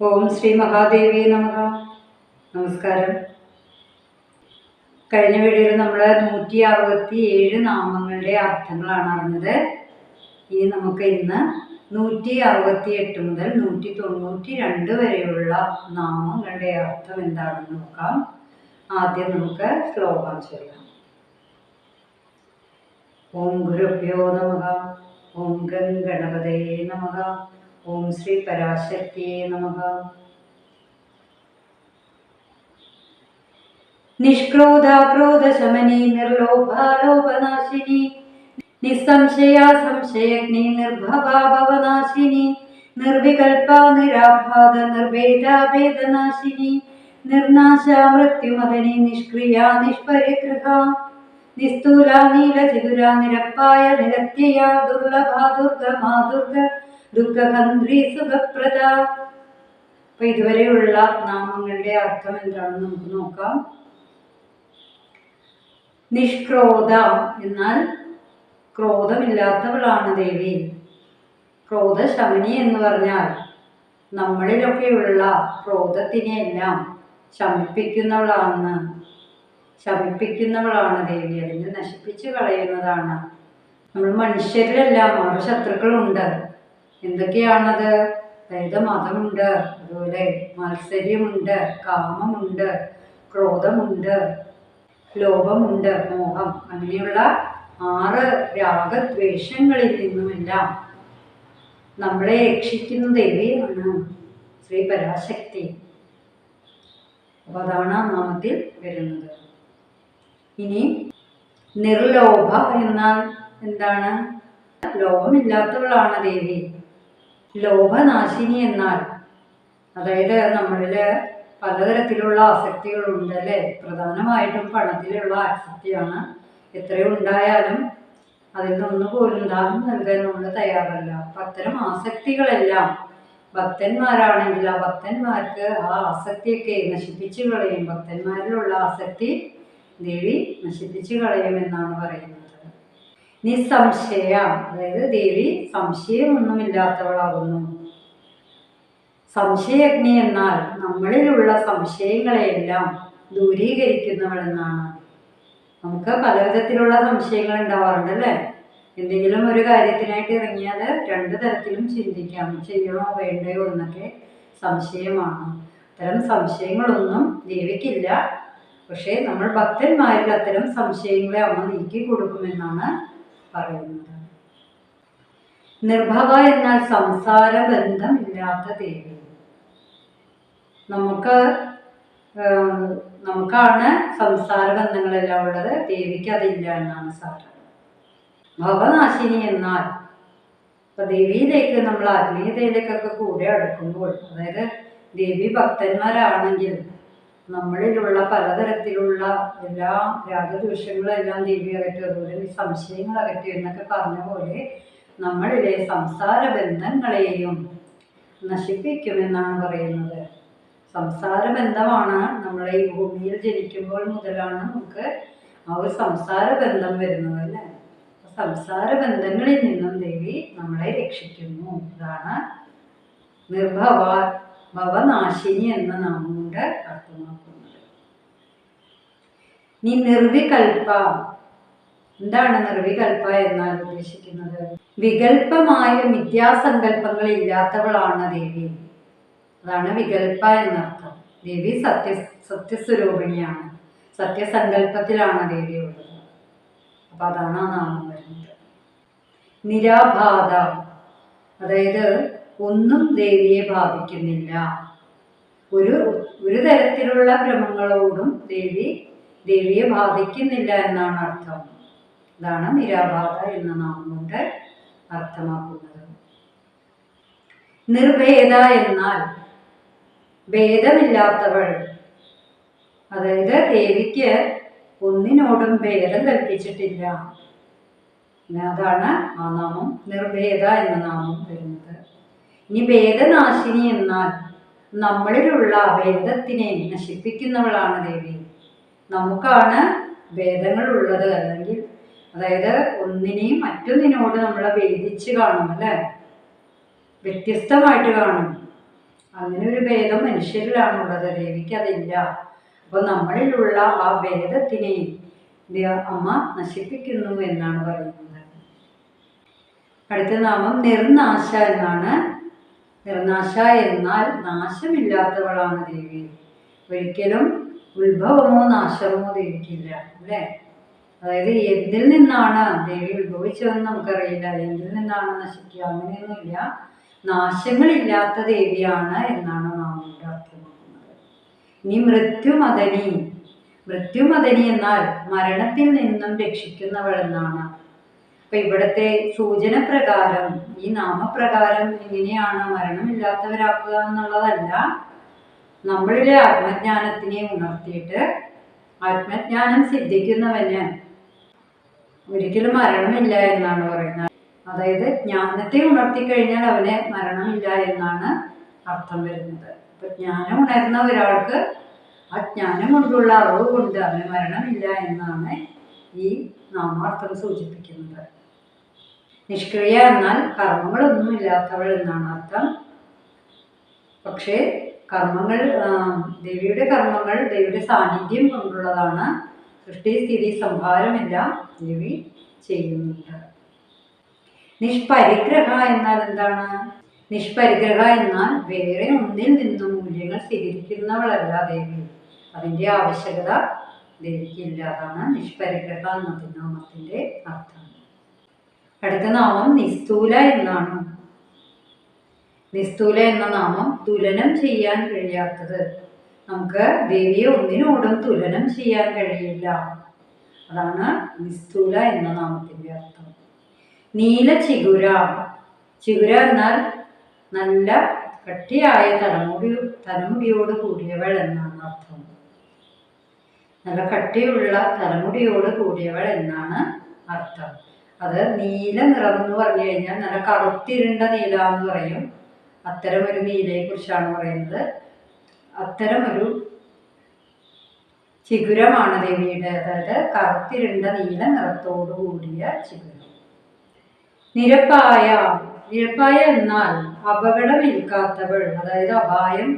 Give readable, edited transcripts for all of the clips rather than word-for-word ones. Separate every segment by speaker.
Speaker 1: ഓം ശ്രീ മഹാദേവി നമഃ. നമസ്കാരം. കഴിഞ്ഞ വീഡിയോയിൽ നമ്മൾ 167 നാമങ്ങളുടെ അർത്ഥങ്ങളാണ് അറിഞ്ഞത്. ഇനി നമുക്ക് ഇന്ന് 168 മുതൽ 192 വരെയുള്ള നാമങ്ങളുടെ അർത്ഥം എന്താണെന്ന് നോക്കാം. ആദ്യം നമുക്ക് ശ്ലോകം ചൊല്ലാം. ഓം ഗുരുഭ്യോ നമഃ. ഓം ഗം ഗണപതയേ നമഃ. ഓം ശ്രീ പരാശക്തിയേ നമഃ. നിഷ്ക്രോധ ക്രോധശമനി നിർലോഭാ ലോഭനാശിനി നിസ്സംശയ സംശയഗ്നി നിർഭവാ ഭവനാശിനി നിർവികൽപ നിരാഭാത നിർഭേദ ഭേദനാശിനി നിർനാശ മൃത്യുമദനി നിഷ്ക്രിയ നിഷ്പരിഗൃഹ നിസ്തൂല നീലചിതുര നിരപ്പായ നിരത്യയ ദുർലഭ ദുർഗമാ ദുർഗ ദുഃഖഹന്ത്രി സുഖപ്രദ. അപ്പൊ ഇതുവരെയുള്ള നാമങ്ങളുടെ അർത്ഥം എന്താണെന്ന് നമുക്ക് നോക്കാം. നിഷ്ക്രോധ എന്നാൽ ക്രോധമില്ലാത്തവളാണ് ദേവി. ക്രോധശമനി എന്ന് പറഞ്ഞാൽ നമ്മളിലൊക്കെയുള്ള ക്രോധത്തിനെയെല്ലാം ശമിപ്പിക്കുന്നവളാണ് ദേവി. അല്ലെങ്കിൽ നശിപ്പിച്ചു കളയുന്നതാണ്. നമ്മൾ മനുഷ്യരിലെല്ലാം 6 ശത്രുക്കളുണ്ട്. എന്തൊക്കെയാണത്? അതായത് മതമുണ്ട്, അതുപോലെ മാത്സര്യമുണ്ട്, കാമമുണ്ട്, ക്രോധമുണ്ട്, ലോഭമുണ്ട്, മോഹം. അങ്ങനെയുള്ള 6 രാഗദ്വേഷങ്ങളിൽ നിന്നുമെല്ലാം നമ്മളെ രക്ഷിക്കുന്ന ദേവിയാണ് ശ്രീ പരാശക്തി. അപ്പൊ അതാണ് ആ നാമത്തിൽ വരുന്നത്. ഇനി നിർലോഭ എന്നാൽ എന്താണ്? ലോഭമില്ലാത്തവളാണ് ദേവി. ലോഭനാശിനി എന്നാൽ അതായത് നമ്മളില് പലതരത്തിലുള്ള ആസക്തികളുണ്ട് അല്ലേ? പ്രധാനമായിട്ടും പണത്തിലുള്ള ആസക്തിയാണ്. എത്രയുണ്ടായാലും അതിൽ നിന്ന് പോലും ദാനം നൽകാൻ നമ്മൾ തയ്യാറല്ല. അപ്പൊ അത്തരം ആസക്തികളെല്ലാം ഭക്തന്മാരാണെങ്കിൽ ആ ഭക്തന്മാർക്ക് ആ ആസക്തിയൊക്കെ നശിപ്പിച്ചു കളയും. ഭക്തന്മാരിലുള്ള ആസക്തി ദേവി നശിപ്പിച്ചു കളയുമെന്നാണ് പറയുന്നത്. നിസ്സംശയ അതായത് ദേവി സംശയമൊന്നുമില്ലാത്തവളാകുന്നു. സംശയഗ്നി എന്നാൽ നമ്മളിലുള്ള സംശയങ്ങളെയെല്ലാം ദൂരീകരിക്കുന്നവളെന്നാണ്. നമുക്ക് പലവിധത്തിലുള്ള സംശയങ്ങൾ ഉണ്ടാവാറുണ്ട് അല്ലേ? എന്തെങ്കിലും ഒരു കാര്യത്തിനായിട്ട് ഇറങ്ങിയാൽ 2 തരത്തിലും ചിന്തിക്കാം. ചെയ്യണോ വേണ്ടയോ എന്നൊക്കെ സംശയമാണ്. അത്തരം സംശയങ്ങളൊന്നും ദേവിക്കില്ല. പക്ഷേ നമ്മൾ ഭക്തന്മാരിൽ അത്തരം സംശയങ്ങളെ അമ്മ നീക്കി കൊടുക്കുമെന്നാണ് പറയുന്നത്. നിർഭവ എന്നാൽ സംസാര ബന്ധമില്ലാത്ത ദേവി. നമുക്കാണ് സംസാര ബന്ധങ്ങളെല്ലാം ഉള്ളത്, ദേവിക്ക് അതില്ല എന്നാണ് സാരം. ഭവനാശിനി എന്നാൽ ഇപ്പൊ ദേവിയിലേക്ക് നമ്മൾ ആത്മീയതയിലേക്കൊക്കെ കൂടെ അടുക്കുമ്പോൾ, അതായത് ദേവി ഭക്തന്മാരാണെങ്കിൽ നമ്മളിലുള്ള പലതരത്തിലുള്ള എല്ലാ രാഗദോഷങ്ങളെല്ലാം ദേവി അകറ്റും. അതുപോലെ സംശയങ്ങൾ അകറ്റും എന്നൊക്കെ പറഞ്ഞ പോലെ നമ്മളിലെ സംസാര ബന്ധങ്ങളെയും നശിപ്പിക്കുമെന്നാണ് പറയുന്നത്. സംസാര ബന്ധമാണ് നമ്മളെ ഈ ഭൂമിയിൽ ജനിക്കുമ്പോൾ മുതലാണ് നമുക്ക് ആ ഒരു സംസാര ബന്ധം വരുന്നത് അല്ലേ? സംസാര ബന്ധങ്ങളിൽ നിന്നും ദേവി നമ്മളെ രക്ഷിക്കുന്നു. ഇതാണ് നിർഭവ ഭവനാശിനി എന്ന നാമം കൊണ്ട് അർത്ഥമാക്കുന്നത്. നീ നിർവികൽപ. എന്താണ് നിർവികൽപ എന്നാൽ ഉദ്ദേശിക്കുന്നത്? വികൽപമായ മിഥ്യാസങ്കല്പങ്ങൾ ഇല്ലാത്തവളാണ് ദേവി. അതാണ് വികൽപ എന്നർത്ഥം. ദേവി സത്യസ്വരൂപിണിയാണ്. സത്യസങ്കല്പത്തിലാണ് ദേവി ഉള്ളത്. അപ്പൊ അതാണ് ആ നാമം വരുന്നത്. നിരാബാധ അതായത് ഒന്നും ദേവിയെ ബാധിക്കുന്നില്ല. ഒരു തരത്തിലുള്ള ഭ്രമങ്ങളോടും ദേവിയെ ബാധിക്കുന്നില്ല എന്നാണ് അർത്ഥം. ഇതാണ് നിരാബാധ എന്ന നാമം കൊണ്ട് അർത്ഥമാക്കുന്നത്. നിർഭേദ എന്നാൽ ഭേദമില്ലാത്തവൾ. അതായത് ദേവിക്ക് ഒന്നിനോടും ഭേദം കൽപ്പിച്ചിട്ടില്ല. അതാണ് ആ നാമം നിർഭേദ എന്ന നാമം വരുന്നത്. ഇനി ഭേദനാശിനി എന്നാൽ നമ്മളിലുള്ള ഭേദത്തിനെ നശിപ്പിക്കുന്നവളാണ് ദേവി. നമുക്കാണ് ഭേദങ്ങൾ ഉള്ളത്, അല്ലെങ്കിൽ അതായത് ഒന്നിനെയും മറ്റൊന്നിനോട് നമ്മളെ ഭേദിച്ച് കാണും അല്ലേ? വ്യത്യസ്തമായിട്ട് കാണും. അങ്ങനെ ഒരു ഭേദം മനുഷ്യരിലാണുള്ളത്, ദേവിക്ക് അതില്ല. അപ്പോൾ നമ്മളിലുള്ള ആ ഭേദത്തിനെ അമ്മ നശിപ്പിക്കുന്നു എന്നാണ് പറയുന്നത്. അടുത്ത നാമം നിർനാശ എന്നാണ്. നിർനാശ എന്നാൽ നാശമില്ലാത്തവളാണ് ദേവി. ഒരിക്കലും ഉത്ഭവമോ നാശമോ ദേവിക്കില്ല, അല്ലേ? അതായത് എന്തിൽ നിന്നാണ് ദേവി ഉത്ഭവിച്ചതെന്ന് നമുക്കറിയില്ല, എന്തിൽ നിന്നാണ് നശിക്കുക, അങ്ങനെയൊന്നുമില്ല. നാശങ്ങളില്ലാത്ത ദേവിയാണ് എന്നാണ് നാം ഇവിടെ അർത്ഥമാക്കുന്നത്. ഇനി മൃത്യുമദനി. മൃത്യുമദനി എന്നാൽ മരണത്തിൽ നിന്നും രക്ഷിക്കുന്നവൾ എന്നാണ്. അപ്പൊ ഇവിടുത്തെ സൂചന പ്രകാരം, ഈ നാമപ്രകാരം എങ്ങനെയാണ് മരണമില്ലാത്തവരാക്കുക എന്നുള്ളതല്ല, നമ്മളിലെ ആത്മജ്ഞാനത്തിനെ ഉണർത്തിയിട്ട് ആത്മജ്ഞാനം സിദ്ധിക്കുന്നവന് ഒരിക്കലും മരണമില്ല എന്നാണ് പറയുന്നത്. അതായത് ജ്ഞാനത്തെ ഉണർത്തിക്കഴിഞ്ഞാൽ അവന് മരണമില്ല എന്നാണ് അർത്ഥം വരുന്നത്. അപ്പൊ ജ്ഞാനം ഉണർന്ന ഒരാൾക്ക് ആ ജ്ഞാനം കൊണ്ടുള്ള അറിവ് കൊണ്ട് അവന് മരണമില്ല എന്നാണ് ഈ നാമാർത്ഥം സൂചിപ്പിക്കുന്നത്. നിഷ്ക്രിയ എന്നാൽ കർമ്മങ്ങളൊന്നും ഇല്ലാത്തവൾ എന്നാണ് അർത്ഥം. പക്ഷേ കർമ്മങ്ങൾ, ദേവിയുടെ കർമ്മങ്ങൾ ദേവിയുടെ സാന്നിധ്യം കൊണ്ടുള്ളതാണ്. സൃഷ്ടി സ്ഥിതി സംഹാരമെല്ലാം ദേവി ചെയ്യുന്നുണ്ട്. നിഷ്പരിഗ്രഹ എന്നാൽ എന്താണ്? നിഷ്പരിഗ്രഹ എന്നാൽ വേറെ ഒന്നിൽ നിന്നും മൂല്യങ്ങൾ സ്വീകരിക്കുന്നവളല്ല ദേവി. അതിൻ്റെ ആവശ്യകത ദേവിക്കില്ല. അതാണ് നിഷ്പരിഗ്രഹ എന്ന നാമത്തിൻ്റെ അർത്ഥം. അടുത്ത നാമം നിസ്തൂല എന്നാണ്. നിസ്തൂല എന്ന നാമം തുലനം ചെയ്യാൻ കഴിയാത്തത്. നമുക്ക് ദേവിയെ ഒന്നിനോടും തുലനം ചെയ്യാൻ കഴിയില്ല. അതാണ് നിസ്തൂല എന്ന നാമത്തിൻ്റെ അർത്ഥം. നീല ചിഗുര. ചിഗുര എന്നാൽ നല്ല കട്ടിയായ തലമുടിയോട് കൂടിയവൾ എന്നാണ് അർത്ഥം. നല്ല കട്ടിയുള്ള തലമുടിയോട് കൂടിയവൾ എന്നാണ് അർത്ഥം. അത് നീല നിറം എന്ന് പറഞ്ഞു കഴിഞ്ഞാൽ നല്ല കറുത്തിരുണ്ട നീല എന്ന് പറയും. അത്തരമൊരു നീലയെ കുറിച്ചാണ് പറയുന്നത്. അത്തരമൊരു ചിഗുരമാണ് ദേവിയുടെ, അതായത് കറുത്തിരുണ്ട നീല നിറത്തോടു കൂടിയ ചിഗുരം. നിരപ്പായ. നിരപ്പായ എന്നാൽ അപകടമേൽക്കാത്തവൾ, അതായത് അപായം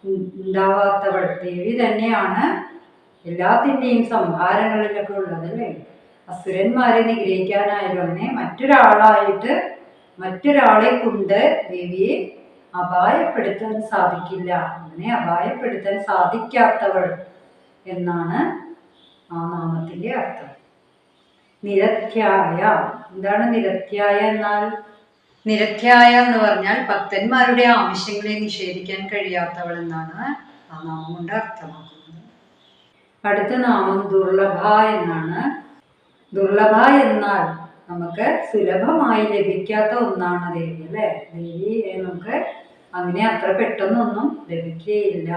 Speaker 1: ഉണ്ടാവാത്തവൾ. ദേവി തന്നെയാണ് എല്ലാത്തിൻ്റെയും സംഹാരങ്ങളിലൊക്കെ ഉള്ളതല്ലേ. അസുരന്മാരെ നിഗ്രഹിക്കാനായാലും അങ്ങനെ മറ്റൊരാളെ കൊണ്ട് ദേവിയെ അപായപ്പെടുത്താൻ സാധിക്കില്ല. അങ്ങനെ അപായപ്പെടുത്താൻ സാധിക്കാത്തവൾ എന്നാണ് ആ നാമത്തിൻ്റെ അർത്ഥം. നിരത്യായ. എന്താണ് നിരത്യായ എന്നാൽ? നിരത്യായ എന്ന് പറഞ്ഞാൽ ഭക്തന്മാരുടെ ആവശ്യങ്ങളെ നിഷേധിക്കാൻ കഴിയാത്തവൾ എന്നാണ് ആ നാമം കൊണ്ട് അർത്ഥമാക്കുന്നത്. അടുത്ത നാമം ദുർലഭ എന്നാണ്. ദുർലഭ എന്നാൽ നമുക്ക് സുലഭമായി ലഭിക്കാത്ത ഒന്നാണ് ദേവി, അല്ലേ? ദേവിയെ നമുക്ക് അങ്ങനെ അത്ര പെട്ടെന്നൊന്നും ലഭിക്കുകയില്ല.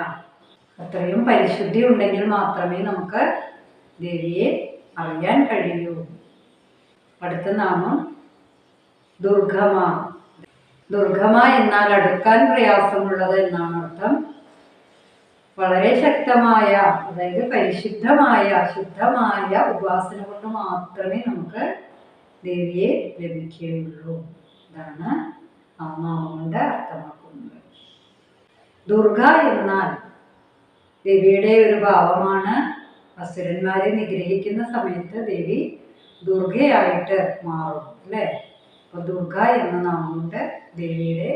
Speaker 1: അത്രയും പരിശുദ്ധി ഉണ്ടെങ്കിൽ മാത്രമേ നമുക്ക് ദേവിയെ അറിയാൻ കഴിയൂ. അടുത്ത നാമം ദുർഗമ. ദുർഗമ എന്നാൽ അടുക്കാൻ പ്രയാസമുള്ളത് എന്നാണ് അർത്ഥം. വളരെ ശക്തമായ, അതായത് പരിശുദ്ധമായ ശുദ്ധമായ ഉപാസന കൊണ്ട് മാത്രമേ നമുക്ക് ദേവിയെ ലഭിക്കുകയുള്ളൂ. ഇതാണ് ആ നാമം കൊണ്ട് അർത്ഥമാക്കുന്നത്. ദുർഗ എന്നാൽ ദേവിയുടെ ഒരു ഭാവമാണ്. അസുരന്മാരെ നിഗ്രഹിക്കുന്ന സമയത്ത് ദേവി ദുർഗയായിട്ട് മാറും, അല്ലേ? അപ്പോൾ ദുർഗ എന്ന നാമം കൊണ്ട് ദേവിയുടെ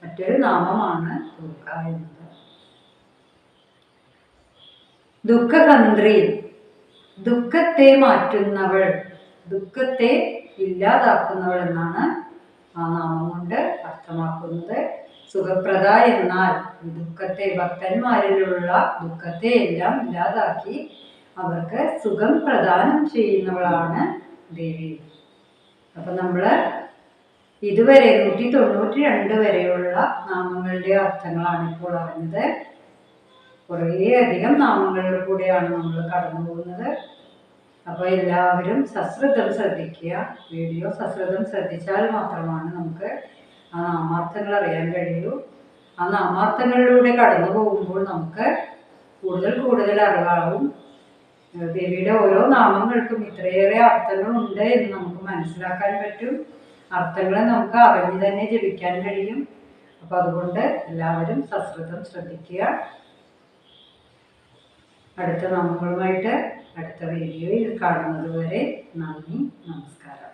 Speaker 1: മറ്റൊരു നാമമാണ് ദുർഗ എന്നത്. ദുഃഖഹന്ത്രി. ദുഃഖത്തെ മാറ്റുന്നവൾ, ദുഃഖത്തെ ഇല്ലാതാക്കുന്നവൾ എന്നാണ് ആ നാമം കൊണ്ട് അർത്ഥമാക്കുന്നത്. സുഖപ്രദ എന്നാൽ ദുഃഖത്തെ, ഭക്തന്മാരിലുള്ള ദുഃഖത്തെ എല്ലാം ഇല്ലാതാക്കി അവർക്ക് സുഖം പ്രദാനം ചെയ്യുന്നവളാണ് ദേവി. അപ്പൊ നമ്മള് ഇതുവരെ 192 വരെയുള്ള നാമങ്ങളുടെ അർത്ഥങ്ങളാണ് ഇപ്പോൾ അറിഞ്ഞത്. കുറേയധികം നാമങ്ങളിൽ കൂടെയാണ് നമ്മൾ കടന്നു പോകുന്നത്. അപ്പോൾ എല്ലാവരും സശ്രദ്ധം ശ്രദ്ധിക്കുക. വീഡിയോ സശ്രദ്ധം ശ്രദ്ധിച്ചാൽ മാത്രമാണ് നമുക്ക് ആ നാമാർത്ഥങ്ങൾ അറിയാൻ കഴിയൂ. ആ നാമാർത്ഥങ്ങളിലൂടെ കടന്നു പോകുമ്പോൾ നമുക്ക് കൂടുതൽ അറിവാകും. ദേവിയുടെ ഓരോ നാമങ്ങൾക്കും ഇത്രയേറെ അർത്ഥങ്ങളുണ്ട് എന്ന് നമുക്ക് മനസ്സിലാക്കാൻ പറ്റും. അർത്ഥങ്ങളെ നമുക്ക് അറിഞ്ഞു തന്നെ ജപിക്കാൻ കഴിയും. അപ്പോൾ അതുകൊണ്ട് എല്ലാവരും സശ്രദ്ധം ശ്രദ്ധിക്കുക. അടുത്ത നാമങ്ങളുമായിട്ട് അടുത്ത വീഡിയോയിൽ കാണുന്നത് വരെ നന്ദി, നമസ്കാരം.